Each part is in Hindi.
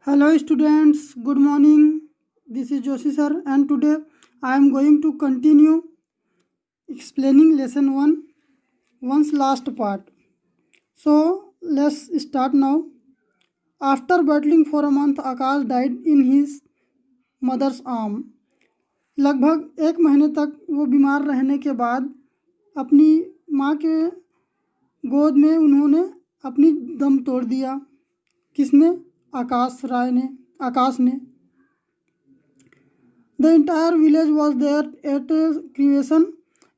Hello students, good morning. This is Joshi sir and today I am going to continue explaining lesson 1, one's last part. So let's start now. After battling for a month, Akash died in his mother's arm. लगभग एक महीने तक वो बीमार रहने के बाद अपनी माँ के गोद में उन्होंने अपनी दम तोड़ दिया। किसने? आकाश ने। The entire village was there at cremation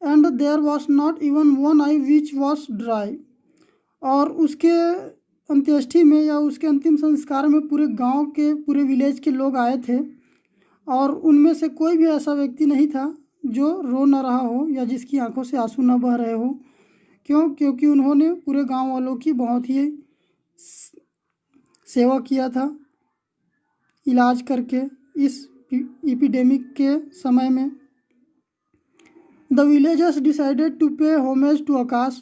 and there was not even one eye which was dry. और उसके अंत्येष्टि में या उसके अंतिम संस्कार में पूरे गांव के पूरे विलेज के लोग आए थे और उनमें से कोई भी ऐसा व्यक्ति नहीं था जो रो न रहा हो या जिसकी आंखों से आंसू न बह रहे हो। क्योंकि उन्होंने पूरे गांव वालों की बहुत ही सेवा किया था इलाज करके इस एपिडेमिक के समय में। The villagers decided to pay homage to Akash.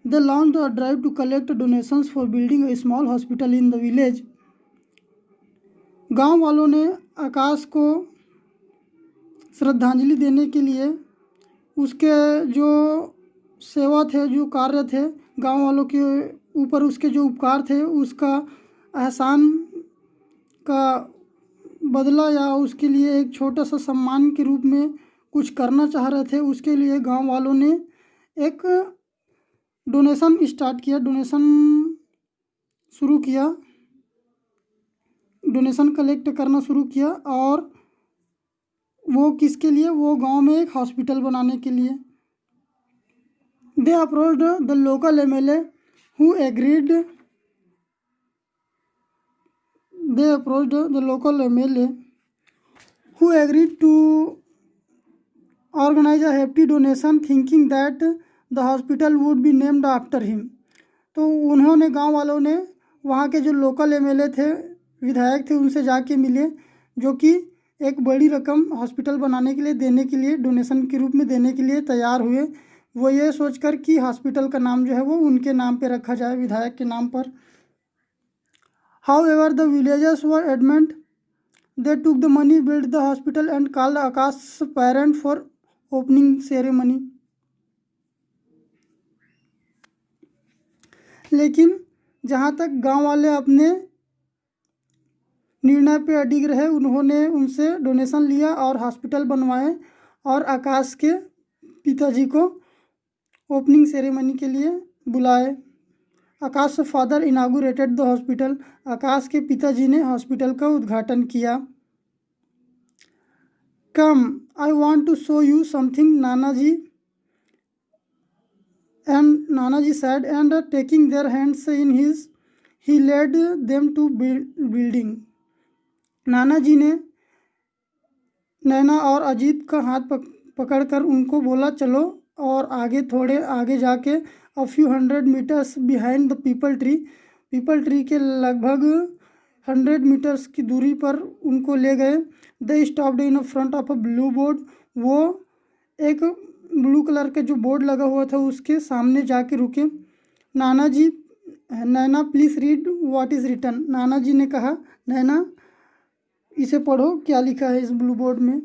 They launched a drive to collect donations for building a small hospital in the village. गांव वालों ने आकाश को श्रद्धांजलि देने के लिए उसके जो सेवा थे, जो कार्य थे, गांव वालों के ऊपर उसके जो उपकार थे उसका एहसान का बदला या उसके लिए एक छोटा सा सम्मान के रूप में कुछ करना चाह रहे थे। उसके लिए गांव वालों ने एक डोनेशन स्टार्ट किया, डोनेशन कलेक्ट करना शुरू किया। और वो किसके लिए? वो गांव में एक हॉस्पिटल बनाने के लिए। They approached the local MLA who agreed to organize a hefty donation thinking that the hospital would be named after him. तो उन्होंने गांव वालों ने वहाँ के जो लोकल एमएलए थे, विधायक थे, उनसे जाके मिले जो कि एक बड़ी रकम हॉस्पिटल बनाने के लिए देने के लिए डोनेशन के रूप में देने के लिए तैयार हुए। वो ये सोचकर कि हॉस्पिटल का नाम जो है वो उनके नाम पे रखा जाए, विधायक के नाम पर। However, the villagers were adamant. They took the money, built the hospital and called Akash's parents for opening ceremony. लेकिन जहाँ तक गांव वाले अपने निर्णय पे अडिग रहे, उन्होंने उनसे डोनेशन लिया और हॉस्पिटल बनवाए और आकाश के पिताजी को ओपनिंग सेरेमनी के लिए बुलाए। Aakash father inaugurated the hospital. Aakash के पिताजी ने हॉस्पिटल का उद्घाटन किया। Come, I want to show you something, Nanaji said and taking their hands in his, he led them to building. नानाजी ने नैना और अजीत का हाथ पकड़कर उनको बोला चलो, और थोड़े आगे जाके a few hundred meters behind the people tree के लगभग 100 मीटर्स की दूरी पर उनको ले गए। They stopped in front of a blue board. वो एक ब्लू कलर का जो बोर्ड लगा हुआ था उसके सामने जाके रुके। Naina please read what is written. नाना जी ने कहा, नैना इसे पढ़ो, क्या लिखा है इस ब्लू बोर्ड में।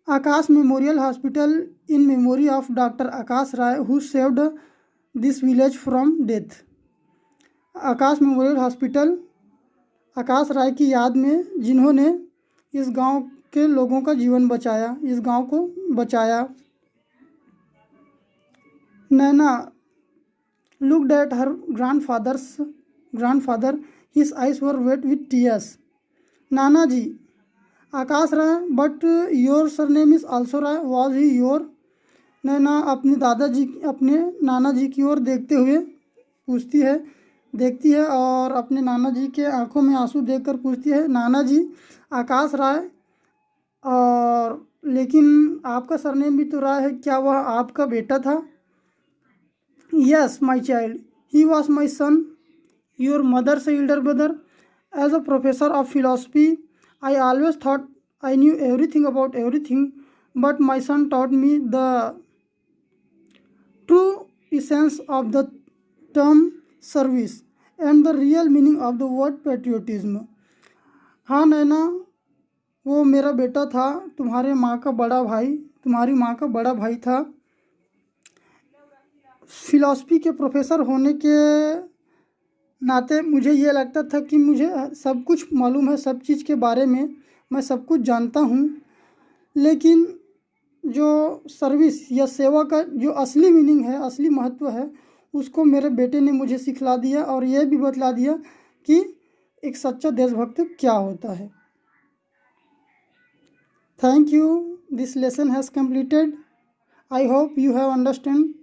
Aakash memorial hospital in memory of doctor Aakash Rai who saved this village from death. Aakash memorial hospital Aakash Rai की याद में, जिन्होंने इस गांव के लोगों का जीवन बचाया, इस गांव को बचाया। नैना looked at her grandfather. His eyes were wet with tears. Nana ji, Aakash Rai, but your surname is also Rai, was he your. Naina अपने नाना जी की ओर देखती है और अपने नाना जी के आंखों में आंसू देखकर पूछती है, नाना जी, आकाश राय, और लेकिन आपका सरनेम भी तो राय है, क्या वह आपका बेटा था? Yes, my child, he was my son, your mother's elder brother. As a professor of philosophy, I always thought I knew everything about everything, but my son taught me the true essence of the term service and the real meaning of the word patriotism. हाँ नैना, वो मेरा बेटा था, तुम्हारी माँ का बड़ा भाई था। फिलॉसफी के प्रोफेसर होने के नाते मुझे ये लगता था कि मुझे सब कुछ मालूम है, सब चीज़ के बारे में मैं सब कुछ जानता हूँ। लेकिन जो सर्विस या सेवा का जो असली मीनिंग है, असली महत्व है, उसको मेरे बेटे ने मुझे सिखला दिया और ये भी बतला दिया कि एक सच्चा देशभक्त क्या होता है। Thank you, this lesson has completed. I hope you have understand